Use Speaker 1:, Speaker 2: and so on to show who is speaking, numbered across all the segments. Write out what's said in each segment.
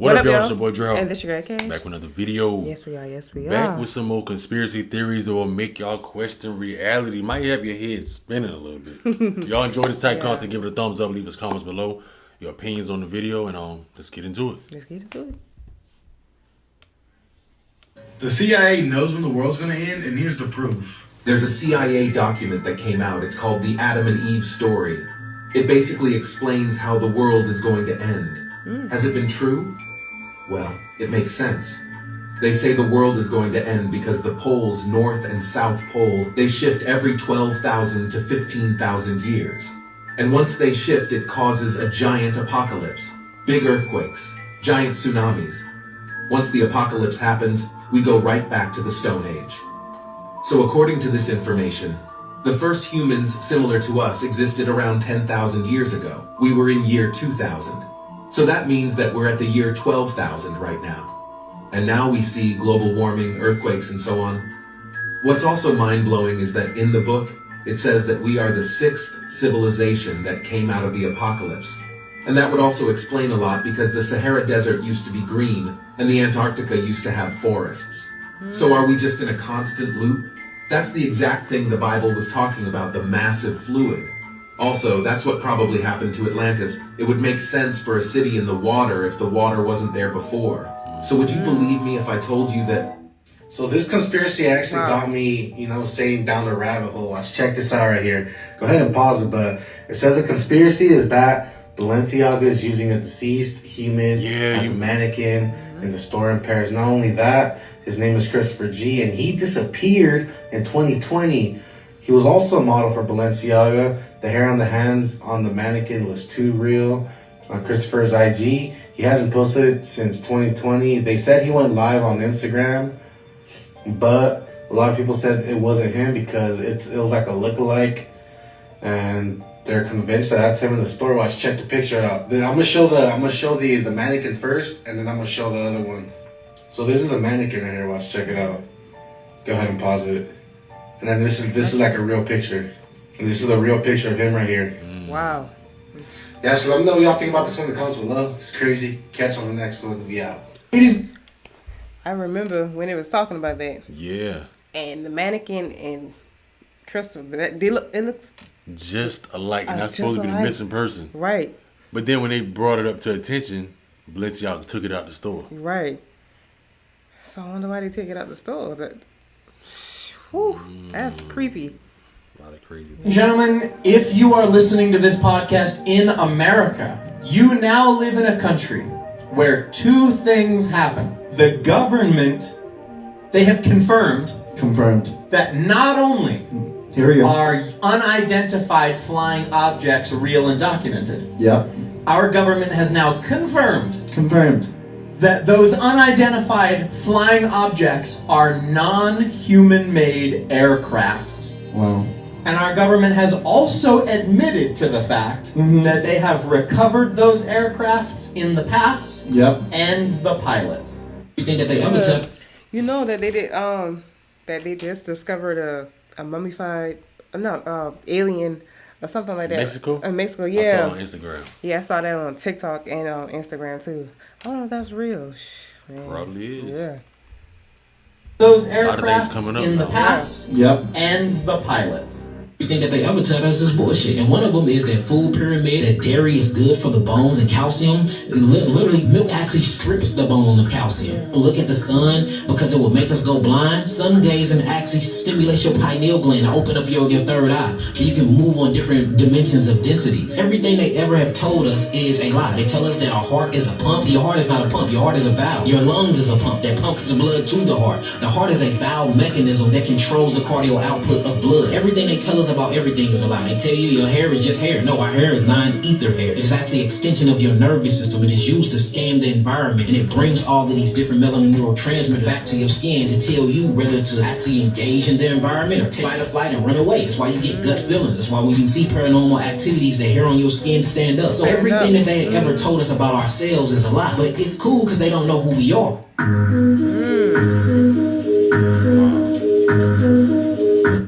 Speaker 1: What up, y'all?
Speaker 2: y'all?
Speaker 1: It's your boy Dre.
Speaker 2: And this your girl Cash.
Speaker 1: Back with another video.
Speaker 2: Yes, we are. Yes, we
Speaker 1: Back
Speaker 2: are.
Speaker 1: with some more conspiracy theories that will make y'all question reality. Might have your head spinning a little bit. If y'all enjoy this type of content, give it a thumbs up, leave us comments below, your opinions on the video, and let's get into it.
Speaker 2: Let's get into it.
Speaker 3: The CIA knows when the world's going to end, and here's the proof.
Speaker 4: There's a CIA document that came out. It's called the Adam and Eve story. It basically explains how the world is going to end. Has it been true? Well, it makes sense. They say the world is going to end because the poles, North and South Pole, they shift every 12,000 to 15,000 years. And once they shift, it causes a giant apocalypse. Big earthquakes, giant tsunamis. Once the apocalypse happens, we go right back to the Stone Age. So according to this information, the first humans similar to us existed around 10,000 years ago. We were in year 2000. So that means that we're at the year 12,000 right now. And now we see global warming, earthquakes, and so on. What's also mind-blowing is that in the book, it says that we are the 6th civilization that came out of the apocalypse. And that would also explain a lot because the Sahara Desert used to be green and the Antarctica used to have forests. So are we just in a constant loop? That's the exact thing the Bible was talking about, the massive fluid. Also, that's what probably happened to Atlantis. It would make sense for a city in the water if the water wasn't there before. So would you believe me if I told you that?
Speaker 3: So this conspiracy actually got me, saying down the rabbit hole. Let's check this out right here. Go ahead and pause it, but it says a conspiracy is that Balenciaga is using a deceased human as a mannequin in the store in Paris. Not only that, his name is Christopher G, and he disappeared in 2020. He was also a model for Balenciaga. The hair on the hands on the mannequin looks too real. On Christopher's IG, he hasn't posted it since 2020. They said he went live on Instagram, but a lot of people said it wasn't him because it was like a lookalike, and they're convinced that that's him in the store. Watch, check the picture out. I'm gonna show the mannequin first, and then I'm gonna show the other one. So this is the mannequin right here. Watch, check it out. Go ahead and pause it. And then this is like a real picture. And this is a real picture of him right here.
Speaker 2: Wow.
Speaker 3: Yeah, so let me know what y'all think about this one in the comments below. It's crazy. Catch on the next one. We out.
Speaker 2: I remember when it was talking about that.
Speaker 1: Yeah.
Speaker 2: And the mannequin and Christopher, it looks
Speaker 1: Just alike. Not
Speaker 2: just
Speaker 1: supposed to be the
Speaker 2: alike.
Speaker 1: missing person.
Speaker 2: right.
Speaker 1: But then when they brought it up to attention, Balenciaga took it out the store.
Speaker 2: Right. So I wonder why they take it out the store. That's creepy.
Speaker 1: A lot of crazy things.
Speaker 5: Gentlemen, if you are listening to this podcast in America, you now live in a country where two things happen. The government, they have confirmed that not only
Speaker 6: Here we go.
Speaker 5: are unidentified flying objects real and documented,
Speaker 6: Yep.
Speaker 5: our government has now confirmed
Speaker 6: Confirmed.
Speaker 5: that those unidentified flying objects are non-human made aircrafts.
Speaker 6: Wow.
Speaker 5: And our government has also admitted to the fact that they have recovered those aircrafts in the past
Speaker 6: Yep.
Speaker 5: and the pilots.
Speaker 7: You think that they ever took?
Speaker 2: You know that they did that they just discovered a mummified alien or something like that.
Speaker 1: Mexico?
Speaker 2: In Mexico,
Speaker 1: I saw
Speaker 2: yeah.
Speaker 1: on Instagram.
Speaker 2: Yeah, I saw that on TikTok and on Instagram too. I don't know if that's real. Man.
Speaker 1: Probably is.
Speaker 2: Yeah.
Speaker 5: Those
Speaker 1: lot of things
Speaker 5: aircrafts
Speaker 1: coming up
Speaker 5: in the
Speaker 1: now.
Speaker 5: past
Speaker 6: Yep.
Speaker 5: and the pilots.
Speaker 7: You think that they ever tell us this bullshit? And one of them is that food pyramid, that dairy is good for the bones and calcium. Literally, milk actually strips the bone of calcium. Look at the sun because it will make us go blind. Sun gazing actually stimulates your pineal gland to open up your third eye, so you can move on different dimensions of densities. Everything they ever have told us is a lie. They tell us that our heart is a pump. Your heart is not a pump. Your heart is a valve. Your lungs is a pump that pumps the blood to the heart. The heart is a valve mechanism that controls the cardio output of blood. Everything they tell us about everything is a lie. They tell you your hair is just hair. No, our hair is non-ether hair. It's actually an extension of your nervous system. It is used to scan the environment, and it brings all of these different melanin neurotransmitters back to your skin to tell you whether to actually engage in the environment or take fight or flight and run away. That's why you get gut feelings. That's why when you see paranormal activities, the hair on your skin stand up. So everything that they ever told us about ourselves is a lie. But it's cool because they don't know who we are.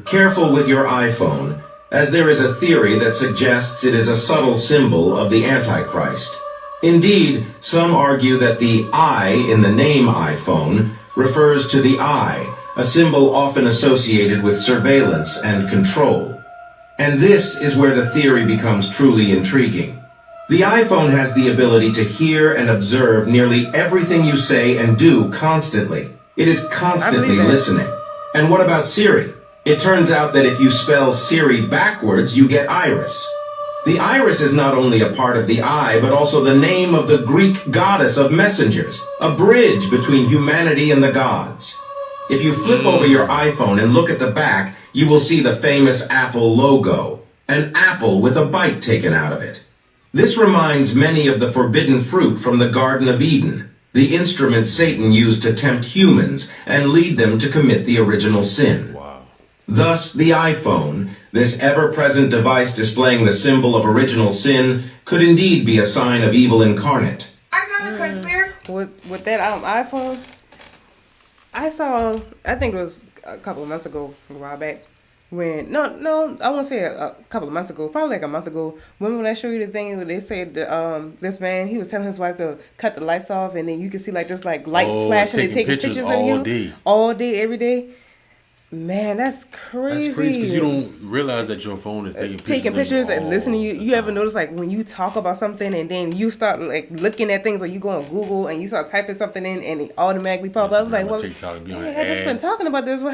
Speaker 8: Careful with your iPhone, as there is a theory that suggests it is a subtle symbol of the Antichrist. Indeed, some argue that the I in the name iPhone refers to the eye, a symbol often associated with surveillance and control. And this is where the theory becomes truly intriguing. The iPhone has the ability to hear and observe nearly everything you say and do constantly. It is constantly listening. And what about Siri? It turns out that if you spell Siri backwards, you get Iris. The iris is not only a part of the eye, but also the name of the Greek goddess of messengers, a bridge between humanity and the gods. If you flip over your iPhone and look at the back, you will see the famous Apple logo, an apple with a bite taken out of it. This reminds many of the forbidden fruit from the Garden of Eden, the instrument Satan used to tempt humans and lead them to commit the original sin.
Speaker 1: Wow.
Speaker 8: Thus, the iPhone, this ever-present device displaying the symbol of original sin, could indeed be a sign of evil incarnate.
Speaker 6: I got a conspiracy.
Speaker 2: With that iPhone, I saw, I think it was a couple of months ago, a while back, when, I won't say a couple of months ago, probably like a month ago, when I showed you the thing where they said this man, he was telling his wife to cut the lights off, and then you can see like just like light flashing and taking pictures of you all day, every day. Man, that's crazy.
Speaker 1: That's crazy because you don't realize that your phone is taking pictures
Speaker 2: and listening to you. You ever notice like when you talk about something and then you start like looking at things, or you go on Google and you start typing something in and it automatically pop up? Like, well,
Speaker 1: TikTok, be on
Speaker 2: I just been talking about this. Well,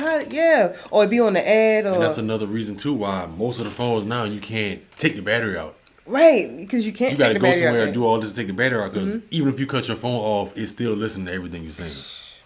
Speaker 2: or it be on the ad. Or,
Speaker 1: and that's another reason too why most of the phones now you can't take the battery out.
Speaker 2: Right, because you can't.
Speaker 1: You got to go somewhere and do all this to take the battery out. Because even if you cut your phone off, it's still listening to everything you're saying.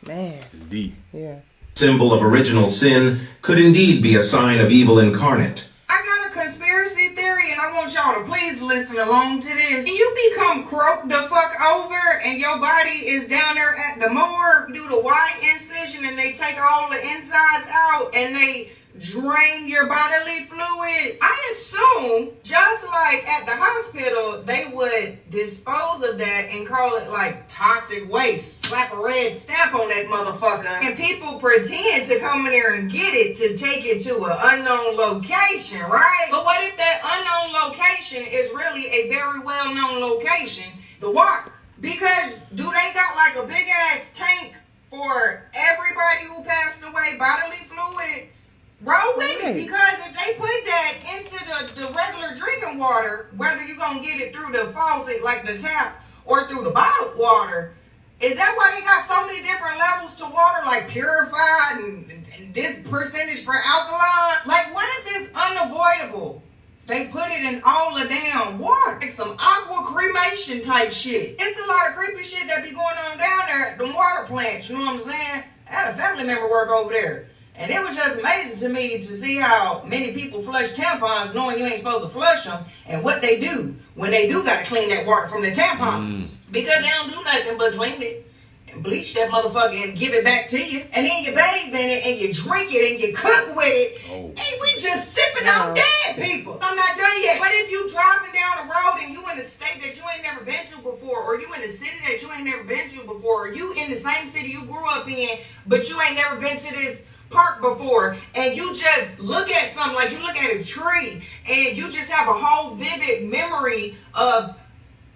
Speaker 2: Man,
Speaker 1: it's deep.
Speaker 2: Yeah.
Speaker 8: Symbol of original sin could indeed be a sign of evil incarnate.
Speaker 6: I got a conspiracy theory, and I want y'all to please listen along to this. When you become croaked the fuck over and your body is down there at the morgue, do the Y incision and they take all the insides out and they drain your bodily fluid. I assume, just like at the hospital, they would dispose of that and call it like toxic waste. Slap a red stamp on that motherfucker. And people pretend to come in there and get it to take it to an unknown location, right? But what if that unknown location is really a very well-known location? The water. Because do they got like a big ass tank for everybody who passed away bodily fluids? Roll with it, because if they put that into the regular drinking water, whether you're going to get it through the faucet like the tap or through the bottled water, is that why they got so many different levels to water, like purified and this percentage for alkaline? Like, what if it's unavoidable? They put it in all the damn water. Like some aqua cremation type shit. It's a lot of creepy shit that be going on down there at the water plants, you know what I'm saying? I had a family member work over there. And it was just amazing to me to see how many people flush tampons knowing you ain't supposed to flush them, and what they do when they do got to clean that water from the tampons. Because they don't do nothing but clean it and bleach that motherfucker and give it back to you. And then you bathe in it and you drink it and you cook with it. And we just sipping on dead people. I'm not done yet. But if you driving down the road and you in a state that you ain't never been to before, or you in a city that you ain't never been to before, or you in the same city you grew up in, but you ain't never been to this park before, and you just look at something, like you look at a tree and you just have a whole vivid memory of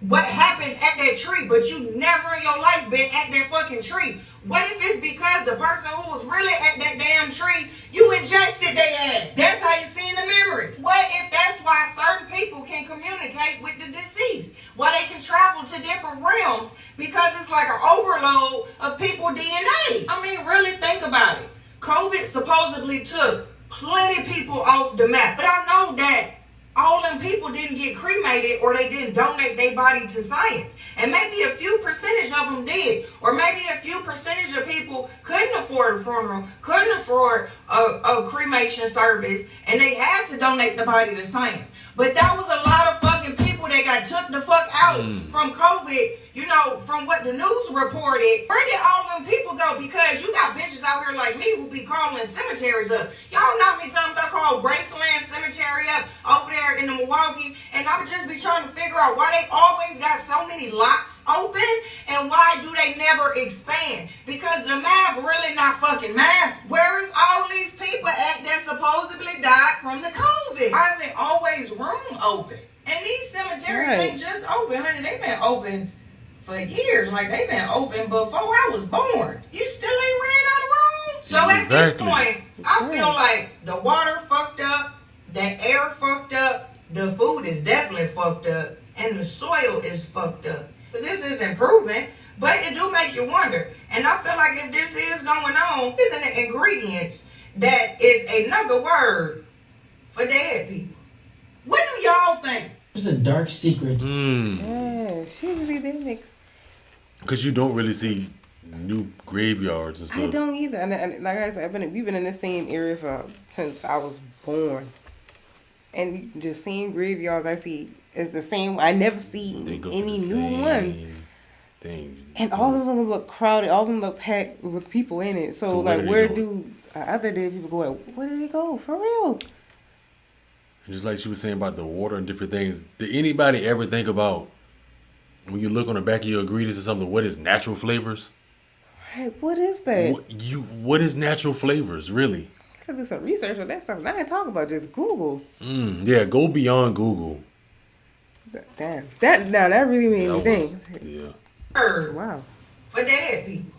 Speaker 6: what happened at that tree, but you never in your life been at that fucking tree. What if it's because the person who was really at that damn tree, you ingested their ass? That's how you seen the memories. What if that's why certain people can communicate with the deceased? Why they can travel to different realms? Because it's like an overload of people DNA. I mean, really think about it. COVID supposedly took plenty of people off the map. But I know that all them people didn't get cremated, or they didn't donate their body to science. And maybe a few percentage of them did. Or maybe a few percentage of people couldn't afford a funeral, couldn't afford a cremation service, and they had to donate the body to science. But that was a lot of fucking people that got took the fuck out from COVID. You know, from what the news reported. Where did all them people go? Because you got bitches out here like me who be calling cemeteries up. Y'all know how many times I call Graceland Cemetery up over there in the Milwaukee, and I would just be trying to figure out why they always got so many lots open, and why do they never expand? Because the math really not fucking math. Where is all these people at that supposedly died from the COVID? Why is there always room open? And these cemeteries
Speaker 2: Right.
Speaker 6: ain't just open, honey. They've been open for years. Like, they've been open before I was born. You still ain't ran out of room? So at this
Speaker 1: Exactly.
Speaker 6: point, I feel like the water fucked up, the air fucked up, the food is definitely fucked up, and the soil is fucked up. Because this is improvement, but it do make you wonder. And I feel like if this is going on, it's in the ingredients that is another word for dead people. What do y'all think?
Speaker 7: It's a dark secret.
Speaker 2: Yeah, she really did make.
Speaker 1: Because you don't really see new graveyards and stuff.
Speaker 2: I don't either. And like I said, we've been in the same area since I was born. And just seeing graveyards I see is the same. I never see
Speaker 1: They go
Speaker 2: any
Speaker 1: to the
Speaker 2: new
Speaker 1: same
Speaker 2: ones.
Speaker 1: things.
Speaker 2: And all of them look crowded. All of them look packed with people in it. So
Speaker 1: So
Speaker 2: like,
Speaker 1: where
Speaker 2: where
Speaker 1: they
Speaker 2: do other dead people go? Where did they go? For real?
Speaker 1: Just like she was saying about the water and different things. Did anybody ever think about when you look on the back of your ingredients or something, what is natural flavors?
Speaker 2: Right, what is that?
Speaker 1: What is natural flavors, really?
Speaker 2: Gotta do some research on that stuff. I ain't talking about just Google.
Speaker 1: Yeah, go beyond Google.
Speaker 2: Damn. That really made me
Speaker 1: That
Speaker 2: think.
Speaker 1: was- yeah.
Speaker 6: Word
Speaker 2: Wow.
Speaker 6: for dead people.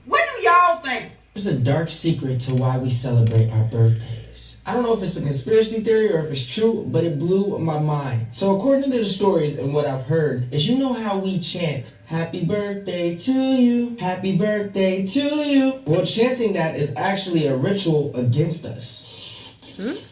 Speaker 6: What do y'all think?
Speaker 7: There's a dark secret to why we celebrate our birthdays. I don't know if it's a conspiracy theory or if it's true, but it blew my mind. So according to the stories and what I've heard, is you know how we chant, happy birthday to you, happy birthday to you. Well, chanting that is actually a ritual against us.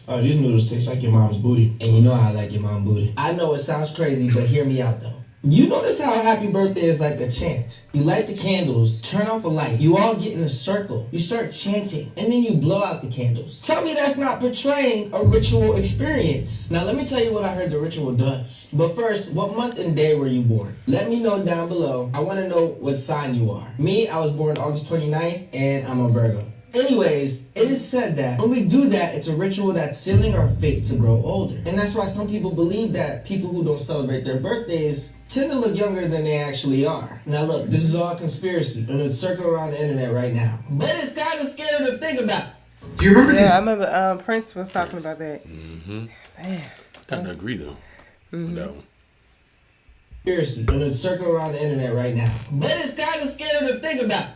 Speaker 7: Oh, these noodles taste like your mom's booty. And you know how I like your mom's booty. I know it sounds crazy, but hear me out though. You notice how happy birthday is like a chant. You light the candles, turn off a light, you all get in a circle, you start chanting, and then you blow out the candles. Tell me that's not portraying a ritual experience. Now let me tell you what I heard the ritual does. But first, what month and day were you born? Let me know down below. I want to know what sign you are. Me, I was born August 29th, and I'm a Virgo. Anyways, it is said that when we do that, it's a ritual that's sealing our fate to grow older. And that's why some people believe that people who don't celebrate their birthdays tend to look younger than they actually are. Now look, this is all conspiracy, and it's circling around the internet right now. But it's kind of scary to think about.
Speaker 3: Do you remember
Speaker 2: Yeah, I remember Prince was talking about that.
Speaker 1: Kind of agree, though, with that one.
Speaker 7: Conspiracy, and it's circling around the internet right now. But it's kind of scary to think about.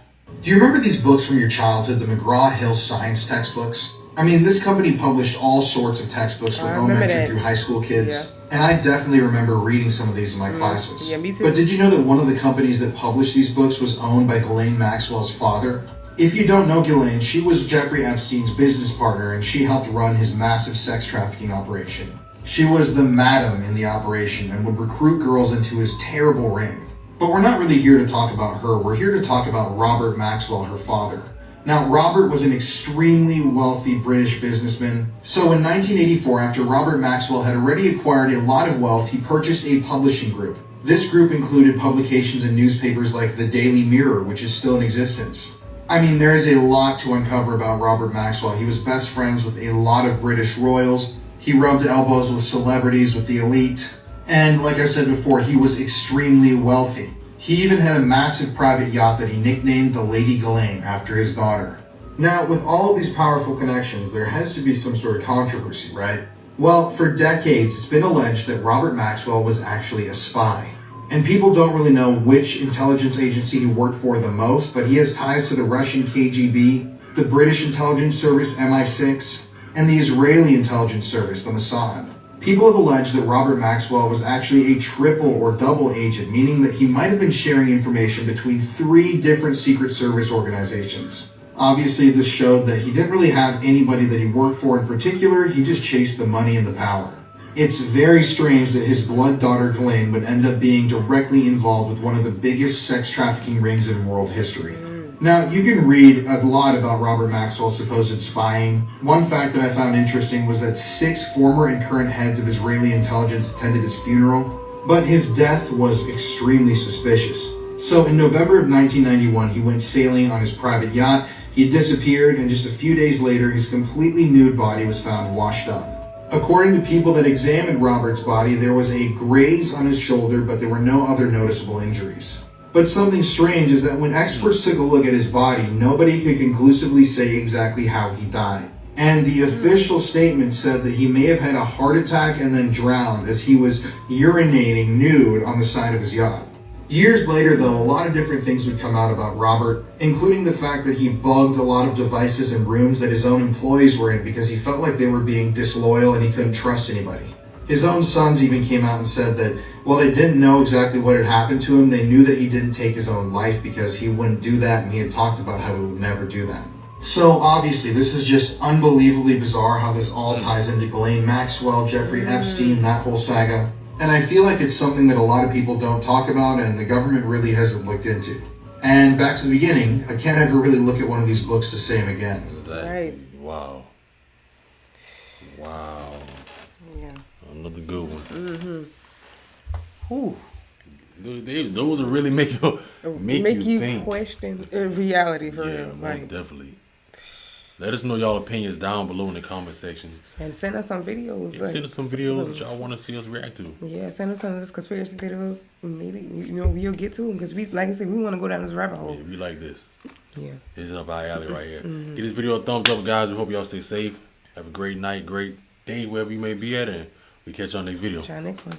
Speaker 3: Do you remember these books from your childhood, the McGraw-Hill science textbooks? I mean, this company published all sorts of textbooks for
Speaker 2: I remember
Speaker 3: elementary
Speaker 2: that.
Speaker 3: through high school kids. And I definitely remember reading some of these in my classes.
Speaker 2: Yeah, me too.
Speaker 3: But did you know that one of the companies that published these books was owned by Ghislaine Maxwell's father? If you don't know Ghislaine, she was Jeffrey Epstein's business partner, and she helped run his massive sex trafficking operation. She was the madam in the operation and would recruit girls into his terrible ring. But we're not really here to talk about her. We're here to talk about Robert Maxwell, her father. Now, Robert was an extremely wealthy British businessman. So in 1984, after Robert Maxwell had already acquired a lot of wealth, he purchased a publishing group. This group included publications in newspapers like the Daily Mirror, which is still in existence. I mean, there is a lot to uncover about Robert Maxwell. He was best friends with a lot of British royals. He rubbed elbows with celebrities, with the elite. And like I said before, he was extremely wealthy. He even had a massive private yacht that he nicknamed the Lady Ghislaine after his daughter. Now, with all of these powerful connections, there has to be some sort of controversy, right? Well, for decades, it's been alleged that Robert Maxwell was actually a spy. And people don't really know which intelligence agency he worked for the most, but he has ties to the Russian KGB, the British intelligence service MI6, and the Israeli intelligence service, the Mossad. People have alleged that Robert Maxwell was actually a triple or double agent, meaning that he might have been sharing information between 3 different Secret Service organizations. Obviously, this showed that he didn't really have anybody that he worked for in particular, he just chased the money and the power. It's very strange that his blood daughter Ghislaine would end up being directly involved with one of the biggest sex trafficking rings in world history. Now, you can read a lot about Robert Maxwell's supposed spying. One fact that I found interesting was that 6 former and current heads of Israeli intelligence attended his funeral, but his death was extremely suspicious. So in November of 1991, he went sailing on his private yacht, he disappeared, and just a few days later, his completely nude body was found washed up. According to people that examined Robert's body, there was a graze on his shoulder, but there were no other noticeable injuries. But something strange is that when experts took a look at his body, nobody could conclusively say exactly how he died.
Speaker 9: And the official statement said that he may have had a heart attack and then drowned as he was urinating nude on the side of his yacht. Years later, though, a lot of different things would come out about Robert, including the fact that he bugged a lot of devices and rooms that his own employees were in because he felt like they were being disloyal and he couldn't trust anybody. His own sons even came out and said that while they didn't know exactly what had happened to him, they knew that he didn't take his own life because he wouldn't do that, and he had talked about how he would never do that. So obviously, this is just unbelievably bizarre how this all ties into Ghislaine Maxwell, Jeffrey Epstein, that whole saga. And I feel like it's something that a lot of people don't talk about and the government really hasn't looked into. And back to the beginning, I can't ever really look at one of these books the same again.
Speaker 1: Exactly.
Speaker 2: Right.
Speaker 1: Wow. Wow.
Speaker 2: Yeah.
Speaker 1: Another good one.
Speaker 2: Mm-hmm. Whew.
Speaker 1: Those will really make you think.
Speaker 2: Question reality for
Speaker 1: Yeah,
Speaker 2: real.
Speaker 1: most
Speaker 2: Like,
Speaker 1: definitely. Let us know y'all opinions down below in the comment section.
Speaker 2: and send us some videos.
Speaker 1: And send us some videos that y'all want to see us react to.
Speaker 2: Yeah, send us some of those conspiracy videos. Maybe we'll get to them because we, like I said, we want to go down this rabbit hole.
Speaker 1: Yeah, we like this.
Speaker 2: Yeah.
Speaker 1: This is up our alley right here. Give this video a thumbs up, guys. We hope y'all stay safe. Have a great night, great day, wherever you may be at, and we catch y'all next video.
Speaker 2: Try next one.